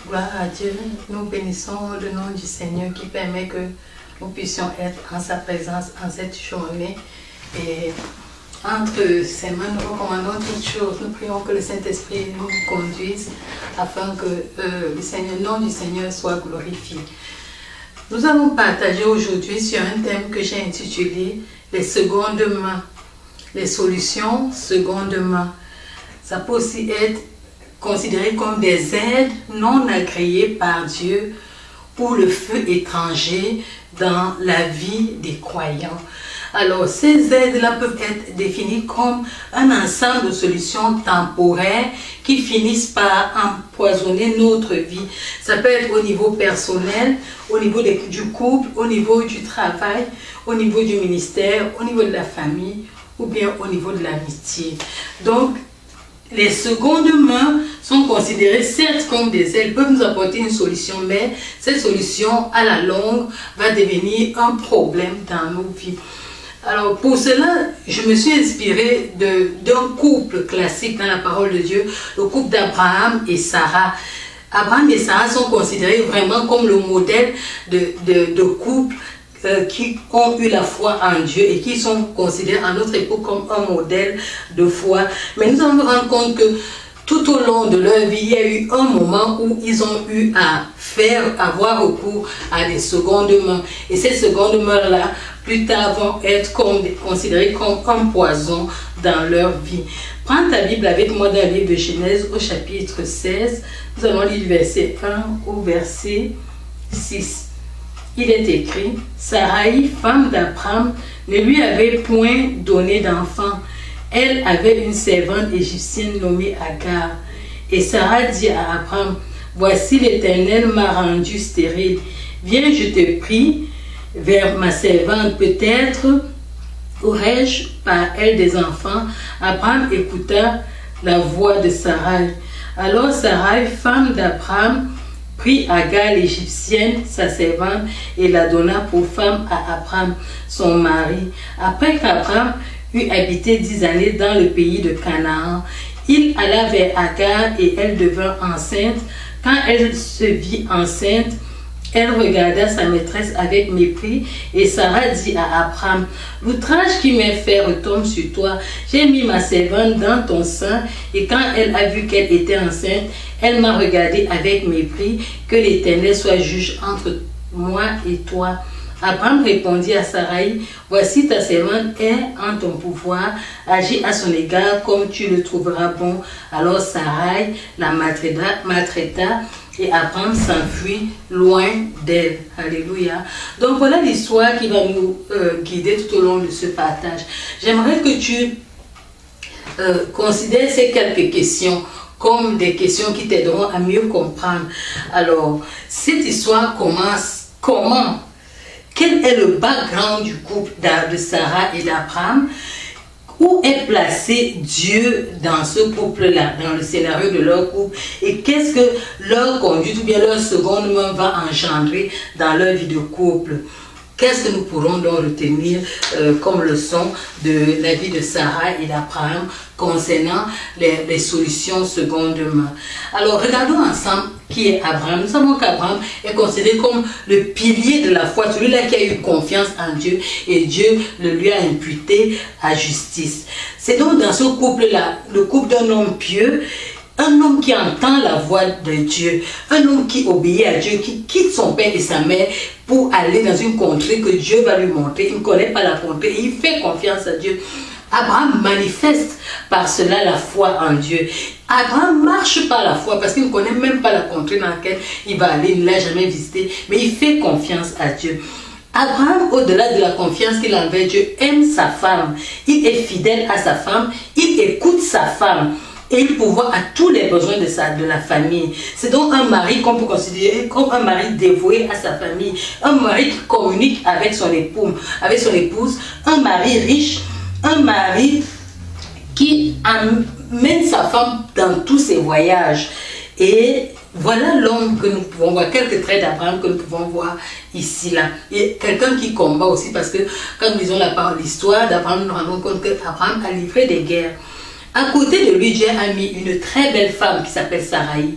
Gloire à Dieu, nous bénissons le nom du Seigneur qui permet que nous puissions être en sa présence en cette journée. Et entre ses mains, nous recommandons toutes choses. Nous prions que le Saint-Esprit nous conduise afin que le nom du Seigneur soit glorifié. Nous allons partager aujourd'hui sur un thème que j'ai intitulé « Les secondes mains ». Les solutions seconde main. Ça peut aussi être considéré comme des aides non agréées par Dieu ou le feu étranger dans la vie des croyants. Alors, ces aides-là peuvent être définies comme un ensemble de solutions temporaires qui finissent par empoisonner notre vie. Ça peut être au niveau personnel, au niveau du couple, au niveau du travail, au niveau du ministère, au niveau de la famille ou bien au niveau de l'amitié. Donc, les secondes mains sont considérées certes comme des aides, peuvent nous apporter une solution, mais cette solution à la longue va devenir un problème dans nos vies. Alors pour cela, je me suis inspirée d'un couple classique dans la parole de Dieu, le couple d'Abraham et Sarah. Abraham et Sarah sont considérés vraiment comme le modèle de couple qui ont eu la foi en Dieu et qui sont considérés à notre époque comme un modèle de foi. Mais nous allons nous rendre compte que tout au long de leur vie, il y a eu un moment où ils ont eu à avoir recours à des secondes mains. Et ces secondes mains-là, plus tard, vont être considérées comme un poison dans leur vie. Prends ta Bible avec moi dans le livre de Genèse au chapitre 16. Nous allons lire du verset 1 au verset 6. Il est écrit, Sarai, femme d'Abraham, ne lui avait point donné d'enfant. Elle avait une servante égyptienne nommée Agar. Et Sarah dit à Abraham, voici l'Éternel m'a rendu stérile. Viens, je te prie, vers ma servante, peut-être aurais-je par elle des enfants. Abraham écouta la voix de Sarai. Alors Sarai, femme d'Abraham, prit Agar l'égyptienne, sa servante, et la donna pour femme à Abraham, son mari. Après qu'Abraham eut habité 10 années dans le pays de Canaan, il alla vers Agar et elle devint enceinte. Quand elle se vit enceinte, elle regarda sa maîtresse avec mépris et Sarah dit à Abraham, l'outrage qui m'est fait retombe sur toi. J'ai mis ma servante dans ton sein et quand elle a vu qu'elle était enceinte, elle m'a regardé avec mépris. Que l'Éternel soit juge entre moi et toi. Abraham répondit à Sarai, voici ta servante est en ton pouvoir, agis à son égard comme tu le trouveras bon. Alors Sarai la maltraita et Abraham s'enfuit loin d'elle. Alléluia. Donc voilà l'histoire qui va nous guider tout au long de ce partage. J'aimerais que tu considères ces quelques questions comme des questions qui t'aideront à mieux comprendre. Alors, cette histoire commence comment? Quel est le background du couple de Sarah et d'Abraham? Où est placé Dieu dans ce couple-là, dans le scénario de leur couple? Et qu'est-ce que leur conduite ou bien leur seconde main va engendrer dans leur vie de couple? Qu'est-ce que nous pourrons donc retenir comme leçon de la vie de Sarah et d'Abraham concernant les solutions seconde main? Alors, regardons ensemble qui est Abraham. Nous savons qu'Abraham est considéré comme le pilier de la foi, celui-là qui a eu confiance en Dieu et Dieu le lui a imputé à justice. C'est donc dans ce couple-là, le couple d'un homme pieux, un homme qui entend la voix de Dieu, un homme qui obéit à Dieu, qui quitte son père et sa mère pour aller dans une contrée que Dieu va lui montrer. Il ne connaît pas la contrée et il fait confiance à Dieu. Abraham manifeste par cela la foi en Dieu. Abraham marche par la foi parce qu'il ne connaît même pas la contrée dans laquelle il va aller, il ne l'a jamais visité, mais il fait confiance à Dieu. Abraham, au-delà de la confiance qu'il a envers Dieu, aime sa femme. Il est fidèle à sa femme, il écoute sa femme. Et il pourvoit à tous les besoins de la famille. C'est donc un mari qu'on peut considérer comme un mari dévoué à sa famille. Un mari qui communique avec son épouse, un mari riche, un mari qui amène sa femme dans tous ses voyages. Et voilà l'homme que nous pouvons voir, quelques traits d'Abraham que nous pouvons voir ici, là. Et quelqu'un qui combat aussi, parce que quand nous lisons l'histoire d'Abraham, nous nous rendons compte qu'Abraham a livré des guerres. À côté de lui, Dieu a mis une très belle femme qui s'appelle Sarai.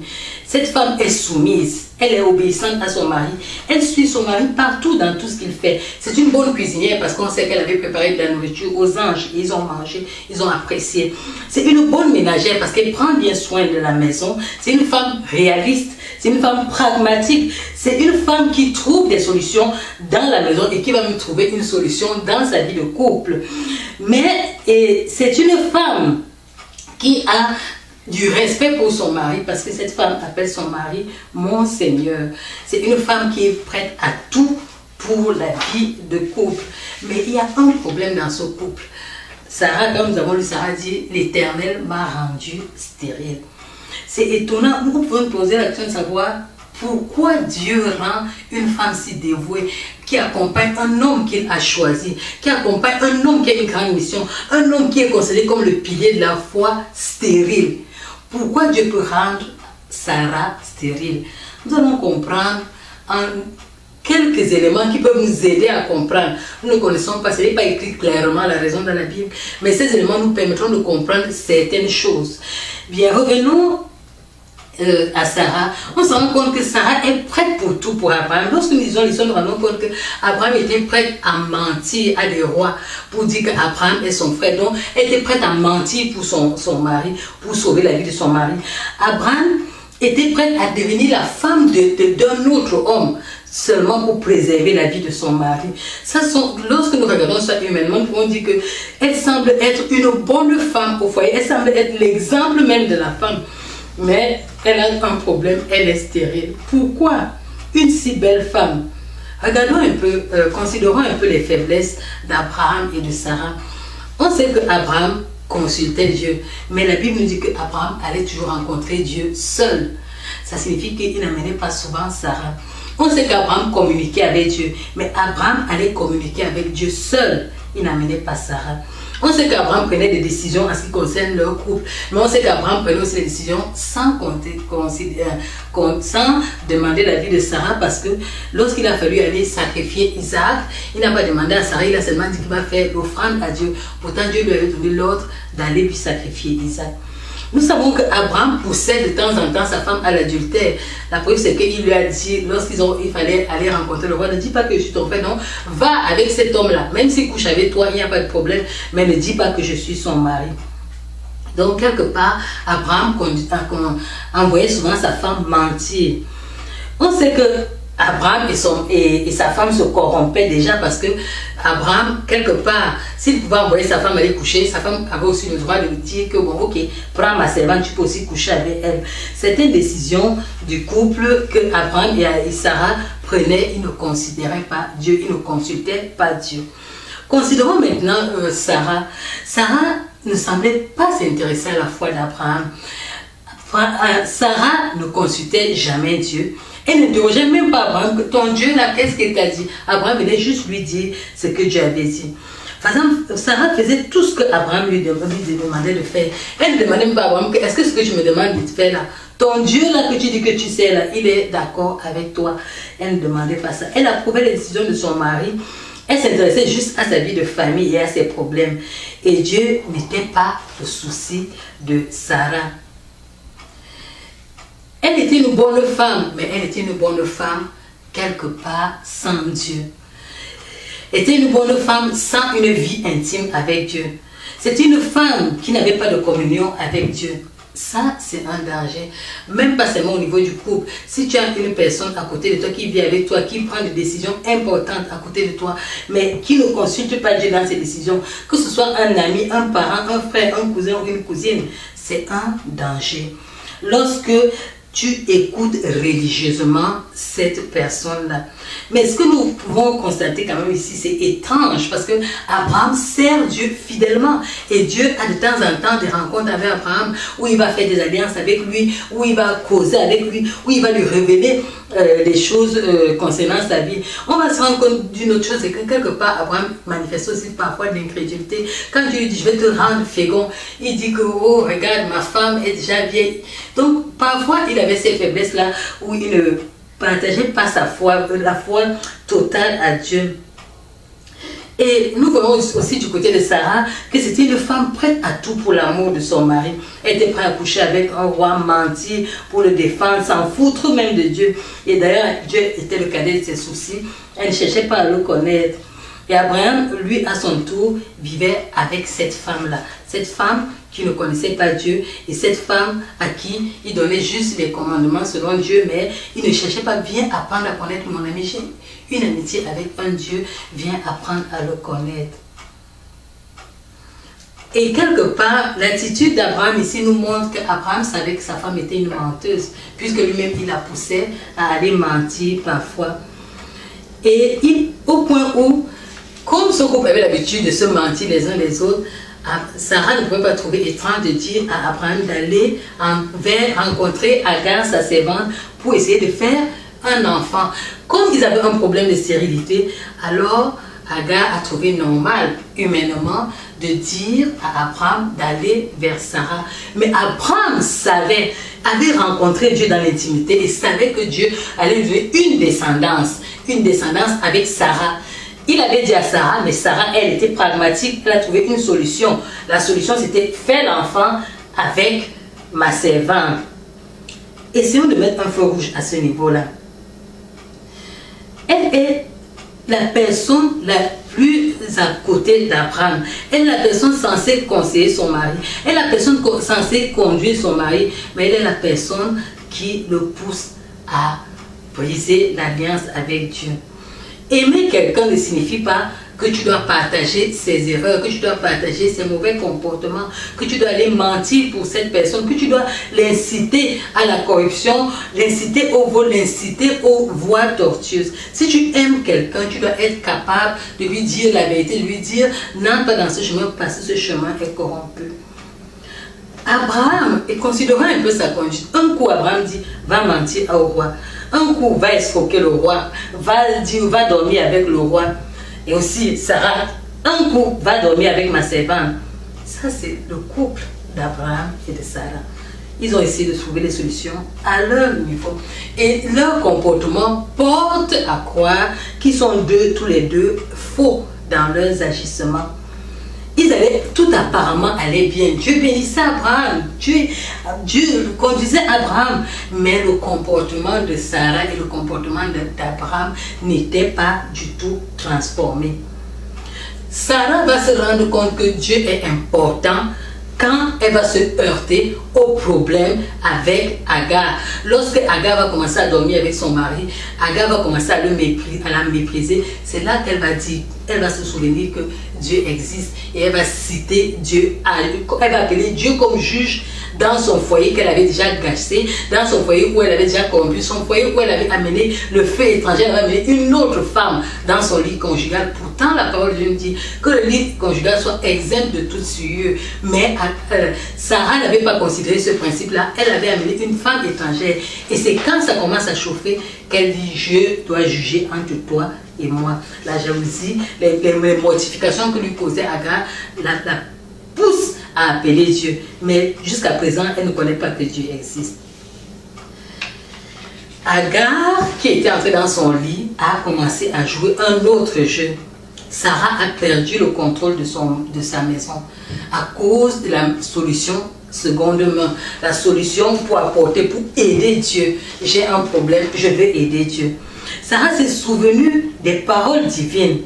Cette femme est soumise, elle est obéissante à son mari, elle suit son mari partout dans tout ce qu'il fait. C'est une bonne cuisinière parce qu'on sait qu'elle avait préparé de la nourriture aux anges. Ils ont mangé, ils ont apprécié. C'est une bonne ménagère parce qu'elle prend bien soin de la maison. C'est une femme réaliste, c'est une femme pragmatique. C'est une femme qui trouve des solutions dans la maison et qui va me trouver une solution dans sa vie de couple. Mais c'est une femme qui a du respect pour son mari, parce que cette femme appelle son mari mon Seigneur. C'est une femme qui est prête à tout pour la vie de couple. Mais il y a un problème dans ce couple. Sarah, comme nous avons lu, Sarah dit, l'Éternel m'a rendu stérile. C'est étonnant, nous pouvons nous poser la question de savoir pourquoi Dieu rend une femme si dévouée, qui accompagne un homme qu'il a choisi, qui accompagne un homme qui a une grande mission, un homme qui est considéré comme le pilier de la foi stérile. Pourquoi Dieu peut rendre Sarah stérile? Nous allons comprendre en quelques éléments qui peuvent nous aider à comprendre. Nous ne connaissons pas, ce n'est pas écrit clairement la raison dans la Bible, mais ces éléments nous permettront de comprendre certaines choses. Bien, revenons à Sarah. On se rend compte que Sarah est prête pour tout pour Abraham. Lorsque nous lisons l'histoire, nous nous rendons compte qu'Abraham était prêt à mentir à des rois pour dire qu'Abraham est son frère. Donc, elle était prête à mentir pour son mari, pour sauver la vie de son mari. Abraham était prêt à devenir la femme d'un autre homme seulement pour préserver la vie de son mari. Lorsque nous regardons ça humainement, nous pouvons dire qu'elle semble être une bonne femme au foyer. Elle semble être l'exemple même de la femme. Mais elle a un problème, elle est stérile. Pourquoi une si belle femme? Regardons un peu, considérons un peu les faiblesses d'Abraham et de Sarah. On sait qu'Abraham consultait Dieu, mais la Bible nous dit qu'Abraham allait toujours rencontrer Dieu seul. Ça signifie qu'il n'amenait pas souvent Sarah. On sait qu'Abraham communiquait avec Dieu, mais Abraham allait communiquer avec Dieu seul. Il n'amenait pas Sarah. On sait qu'Abraham prenait des décisions en ce qui concerne leur couple, mais on sait qu'Abraham prenait aussi des décisions sans demander l'avis de Sarah, parce que lorsqu'il a fallu aller sacrifier Isaac, il n'a pas demandé à Sarah, il a seulement dit qu'il va faire l'offrande à Dieu. Pourtant, Dieu lui avait donné l'ordre d'aller lui sacrifier Isaac. Nous savons qu'Abraham poussait de temps en temps sa femme à l'adultère. La preuve, c'est qu'il lui a dit, il fallait aller rencontrer le roi, ne dis pas que je suis ton frère, non, va avec cet homme-là. Même s'il couche avec toi, il n'y a pas de problème, mais ne dis pas que je suis son mari. Donc, quelque part, Abraham envoyait souvent sa femme mentir. On sait que Abraham et sa femme se corrompaient déjà, parce que Abraham, quelque part, s'il pouvait envoyer sa femme aller coucher, sa femme avait aussi le droit de lui dire que bon, ok, prends ma servante, tu peux aussi coucher avec elle. C'était une décision du couple que Abraham et Sarah prenaient. Ils ne considéraient pas Dieu, ils ne consultaient pas Dieu. Considérons maintenant Sarah. Sarah ne semblait pas s'intéresser à la foi d'Abraham. Sarah ne consultait jamais Dieu. Elle n'interrogeait même pas Abraham, que ton Dieu là, qu'est-ce qu'il t'a dit? Abraham venait juste lui dire ce que Dieu avait dit. Par exemple, Sarah faisait tout ce que Abraham lui demandait de faire. Elle ne demandait même pas à Abraham, est-ce que ce que tu me demandes de faire là, ton Dieu là que tu dis que tu sais là, il est d'accord avec toi. Elle ne demandait pas ça. Elle approuvait les décisions de son mari. Elle s'intéressait juste à sa vie de famille et à ses problèmes. Et Dieu n'était pas le souci de Sarah. Elle était une bonne femme, mais elle était une bonne femme quelque part sans Dieu. Elle était une bonne femme sans une vie intime avec Dieu. C'était une femme qui n'avait pas de communion avec Dieu. Ça, c'est un danger. Même pas seulement au niveau du couple. Si tu as une personne à côté de toi qui vit avec toi, qui prend des décisions importantes à côté de toi, mais qui ne consulte pas Dieu dans ses décisions, que ce soit un ami, un parent, un frère, un cousin ou une cousine, c'est un danger. Lorsque tu écoutes religieusement cette personne-là. Mais ce que nous pouvons constater quand même ici, c'est étrange, parce que Abraham sert Dieu fidèlement. Et Dieu a de temps en temps des rencontres avec Abraham, où il va faire des alliances avec lui, où il va causer avec lui, où il va lui révéler des choses concernant sa vie. On va se rendre compte d'une autre chose, c'est que quelque part, Abraham manifeste aussi parfois de l'incrédulité. Quand Dieu lui dit, je vais te rendre fécond, il dit que, oh, regarde, ma femme est déjà vieille. Donc, parfois, il avait ces faiblesses-là, où il ne partageait pas sa foi, la foi totale à Dieu. Et nous voyons aussi du côté de Sarah que c'était une femme prête à tout pour l'amour de son mari. Elle était prête à coucher avec un roi, mentir pour le défendre, s'en foutre même de Dieu. Et d'ailleurs, Dieu était le cadet de ses soucis. Elle ne cherchait pas à le connaître. Et Abraham, lui, à son tour, vivait avec cette femme-là. Cette femme qui ne connaissait pas Dieu et cette femme à qui il donnait juste les commandements selon Dieu, mais il ne cherchait pas, viens apprendre à connaître mon ami. J'ai une amitié avec un Dieu, viens apprendre à le connaître. Et quelque part, l'attitude d'Abraham ici nous montre qu'Abraham savait que sa femme était une menteuse, puisque lui-même il la poussait à aller mentir parfois. Et au point où, comme ce couple avait l'habitude de se mentir les uns les autres, Sarah ne pouvait pas trouver étrange de dire à Abraham d'aller rencontrer Agar, sa servante, pour essayer de faire un enfant. Comme ils avaient un problème de stérilité, alors Agar a trouvé normal, humainement, de dire à Abraham d'aller vers Sarah. Mais Abraham avait rencontré Dieu dans l'intimité et savait que Dieu allait lui donner une descendance avec Sarah. Il avait dit à Sarah, mais Sarah, elle était pragmatique, elle a trouvé une solution. La solution, c'était faire l'enfant avec ma servante. Essayons de mettre un feu rouge à ce niveau-là. Elle est la personne la plus à côté d'Abraham. Elle est la personne censée conseiller son mari. Elle est la personne censée conduire son mari. Mais elle est la personne qui le pousse à briser l'alliance avec Dieu. Aimer quelqu'un ne signifie pas que tu dois partager ses erreurs, que tu dois partager ses mauvais comportements, que tu dois aller mentir pour cette personne, que tu dois l'inciter à la corruption, l'inciter au vol, l'inciter aux voies tortueuses. Si tu aimes quelqu'un, tu dois être capable de lui dire la vérité, de lui dire n'entre pas dans ce chemin parce que ce chemin est corrompu. Abraham, et considérant un peu sa conduite, un coup Abraham dit va mentir au roi. Un coup, va escroquer le roi, va dormir avec le roi. Et aussi, Sarah, un coup, va dormir avec ma servante. Ça, c'est le couple d'Abraham et de Sarah. Ils ont essayé de trouver des solutions à leur niveau. Et leur comportement porte à croire qu'ils sont tous les deux faux dans leurs agissements. Tout apparemment allait bien. Dieu bénissait Abraham. Dieu conduisait Abraham. Mais le comportement de Sarah et le comportement d'Abraham n'étaient pas du tout transformés. Sarah va se rendre compte que Dieu est important quand elle va se heurter au problème avec Agar. Lorsque Agar va commencer à dormir avec son mari, Agar va commencer à la mépriser. C'est là qu'elle va dire, elle va se souvenir que Dieu existe et elle va citer Dieu, elle va appeler Dieu comme juge dans son foyer qu'elle avait déjà gâché, dans son foyer où elle avait déjà corrompu, son foyer où elle avait amené le feu étranger, elle avait amené une autre femme dans son lit conjugal. Pourtant, la parole de Dieu dit que le lit conjugal soit exempt de toute souillure. Mais Sarah n'avait pas considéré ce principe-là. Elle avait amené une femme étrangère. Et c'est quand ça commence à chauffer qu'elle dit, je dois juger entre toi et moi. La jalousie, les mortifications que lui posait Agar, la pousse à appeler Dieu. Mais jusqu'à présent, elle ne connaît pas que Dieu existe. Agar, qui était entrée dans son lit, a commencé à jouer un autre jeu. Sarah a perdu le contrôle de sa maison à cause de la solution seconde main. La solution pour apporter, pour aider Dieu. J'ai un problème, je vais aider Dieu. Sarah s'est souvenue des paroles divines.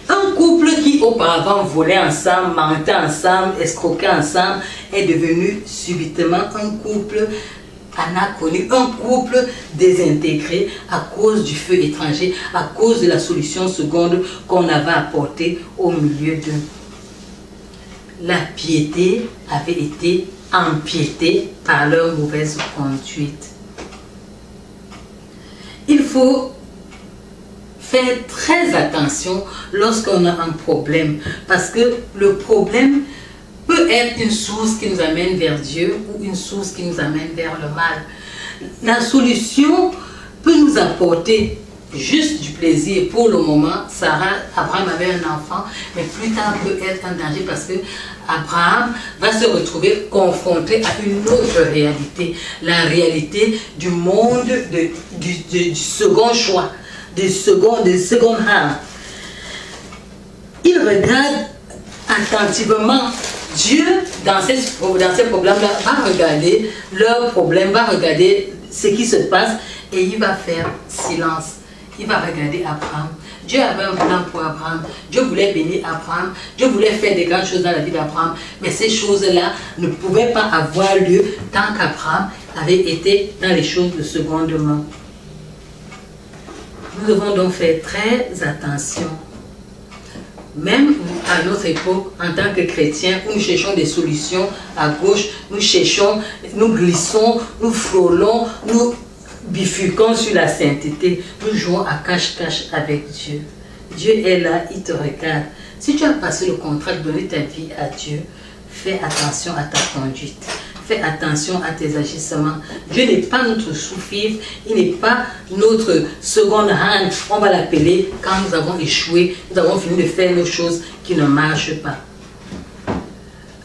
Un couple qui auparavant volait ensemble, mentait ensemble, escroquait ensemble, est devenu subitement un couple anachronique, un couple désintégré à cause du feu étranger, à cause de la solution seconde qu'on avait apportée au milieu d'eux. La piété avait été empiétée par leur mauvaise conduite. Il faut faire très attention lorsqu'on a un problème, parce que le problème peut être une source qui nous amène vers Dieu ou une source qui nous amène vers le mal. La solution peut nous apporter juste du plaisir pour le moment. Abraham avait un enfant, mais plus tard peut être un danger parce que Abraham va se retrouver confronté à une autre réalité, la réalité du monde du second choix, du second hand. ils regardent attentivement. Dieu, dans ces problèmes-là, va regarder leurs problèmes, va regarder ce qui se passe et il va faire silence. Il va regarder Abraham. Dieu avait un plan pour Abraham. Dieu voulait bénir Abraham. Dieu voulait faire des grandes choses dans la vie d'Abraham. Mais ces choses-là ne pouvaient pas avoir lieu tant qu'Abraham avait été dans les choses de seconde main. Nous devons donc faire très attention. Même à notre époque, en tant que chrétiens, où nous cherchons des solutions à gauche, nous cherchons, nous glissons, nous frôlons, nous bifurquons sur la sainteté, nous jouons à cache-cache avec Dieu. Dieu est là, il te regarde. Si tu as passé le contrat de donner ta vie à Dieu, fais attention à ta conduite. Fais attention à tes agissements. Dieu n'est pas notre sous-fifre, il n'est pas notre seconde hand, on va l'appeler quand nous avons échoué, nous avons fini de faire nos choses qui ne marchent pas.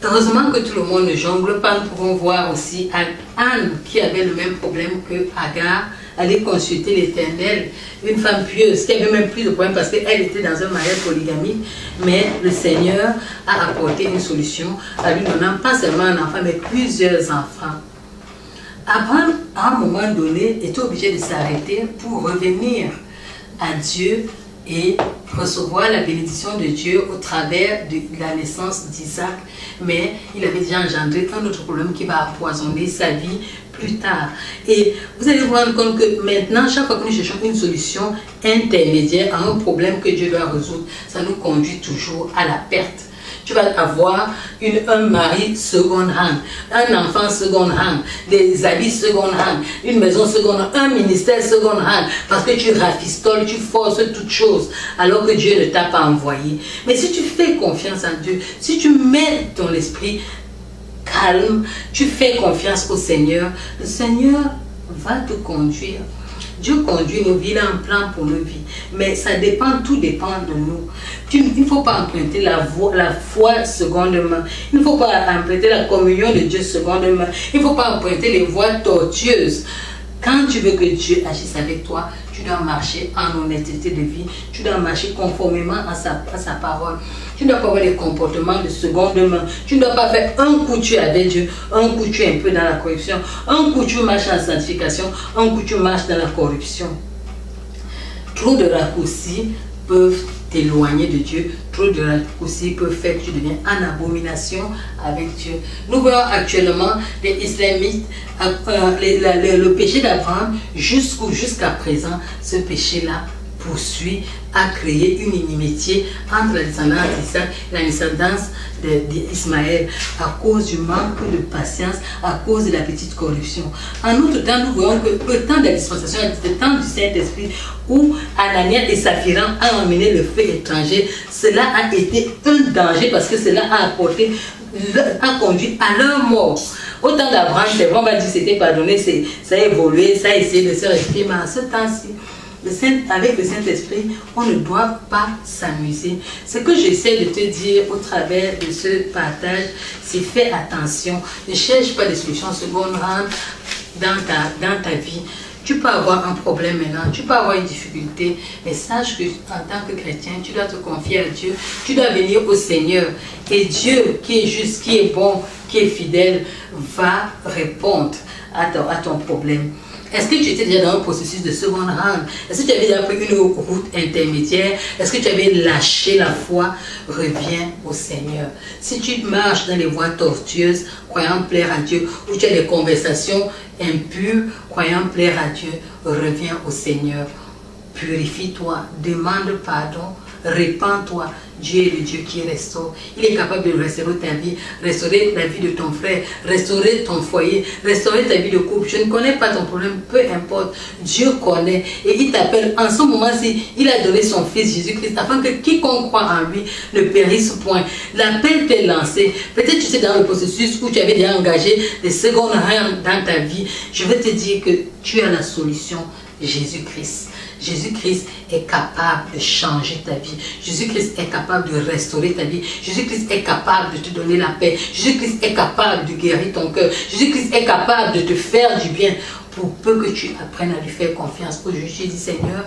Heureusement que tout le monde ne jongle pas. Nous pouvons voir aussi Anne qui avait le même problème que Agar, aller consulter l'Éternel, une femme pieuse qui avait même plus de problème parce qu'elle était dans un mariage polygamique, mais le Seigneur a apporté une solution à lui donnant pas seulement un enfant mais plusieurs enfants. Abraham, à un moment donné, était obligé de s'arrêter pour revenir à Dieu et recevoir la bénédiction de Dieu au travers de la naissance d'Isaac. Mais il avait déjà engendré un autre problème qui va empoisonner sa vie plus tard. Et vous allez vous rendre compte que maintenant, chaque fois que nous cherchons une solution intermédiaire à un problème que Dieu doit résoudre, ça nous conduit toujours à la perte. Tu vas avoir un mari second hand, un enfant second hand, des habits second hand, une maison second hand, un ministère second hand, parce que tu rafistoles, tu forces toutes choses, alors que Dieu ne t'a pas envoyé. Mais si tu fais confiance en Dieu, si tu mets ton esprit calme, tu fais confiance au Seigneur, le Seigneur va te conduire. Dieu conduit nos vies, il a un plan pour nos vies. Mais ça dépend, tout dépend de nous. Il ne faut pas emprunter la foi seconde main. Il ne faut pas emprunter la communion de Dieu seconde main. Il ne faut pas emprunter les voies tortueuses. Quand tu veux que Dieu agisse avec toi, tu dois marcher en honnêteté de vie. Tu dois marcher conformément à sa parole. Tu ne dois pas avoir des comportements de seconde main. Tu ne dois pas faire un coup tu es avec Dieu, un coup tu es un peu dans la corruption, un coup tu marches en sanctification, un coup tu marches dans la corruption. Trop de raccourcis peuvent t'éloigner de Dieu. Trop de raccourcis peuvent faire que tu deviens en abomination avec Dieu. Nous voyons actuellement les islamistes, le péché d'Abraham jusqu'à présent, ce péché-là poursuit à créer une inimitié entre la descendance d'Isaac et la descendance d'Ismaël à cause du manque de patience, à cause de la petite corruption. En outre temps, nous voyons que le temps de la dispensation, le temps du Saint-Esprit, où Ananias et Saphira ont emmené le feu étranger, cela a été un danger parce que cela a conduit à leur mort. Au temps d'Abraham, c'est vrai, on va dire que c'était pardonné, ça a évolué, ça a essayé de se respirer, mais en ce temps-ci, avec le Saint-Esprit, on ne doit pas s'amuser. Ce que j'essaie de te dire au travers de ce partage, c'est fais attention. Ne cherche pas des solutions seconde rang dans ta vie. Tu peux avoir un problème maintenant, tu peux avoir une difficulté, mais sache que en tant que chrétien, tu dois te confier à Dieu, tu dois venir au Seigneur. Et Dieu, qui est juste, qui est bon, qui est fidèle, va répondre à ton problème. Est-ce que tu étais déjà dans un processus de seconde rang? Est-ce que tu avais déjà pris une route intermédiaire? Est-ce que tu avais lâché la foi? Reviens au Seigneur. Si tu marches dans les voies tortueuses, croyant plaire à Dieu, ou tu as des conversations impures, croyant plaire à Dieu, reviens au Seigneur. Purifie-toi, demande pardon, répands-toi. Dieu est le Dieu qui restaure. Il est capable de restaurer ta vie, restaurer la vie de ton frère, restaurer ton foyer, restaurer ta vie de couple. Je ne connais pas ton problème, peu importe. Dieu connaît et il t'appelle. En ce moment-ci, il a donné son Fils Jésus-Christ afin que quiconque croit en lui ne périsse point. L'appel t'est lancé. Peut-être tu sais dans le processus où tu avais déjà engagé des secondes rangs dans ta vie. Je veux te dire que tu as la solution, Jésus-Christ. Jésus-Christ est capable de changer ta vie. Jésus-Christ est capable de restaurer ta vie. Jésus-Christ est capable de te donner la paix. Jésus-Christ est capable de guérir ton cœur. Jésus-Christ est capable de te faire du bien pour peu que tu apprennes à lui faire confiance. Aujourd'hui, je dis Seigneur,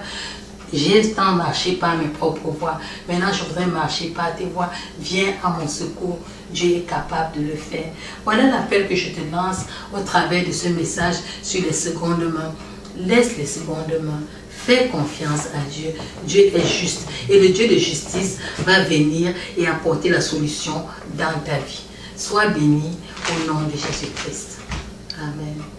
J'ai tant marché par mes propres voies. Maintenant, je voudrais marcher par tes voies. Viens à mon secours. Dieu est capable de le faire. Voilà l'appel que je te lance au travers de ce message sur les secondes mains. Laisse les secondes mains. Fais confiance à Dieu. Dieu est juste. Et le Dieu de justice va venir et apporter la solution dans ta vie. Sois béni au nom de Jésus-Christ. Amen.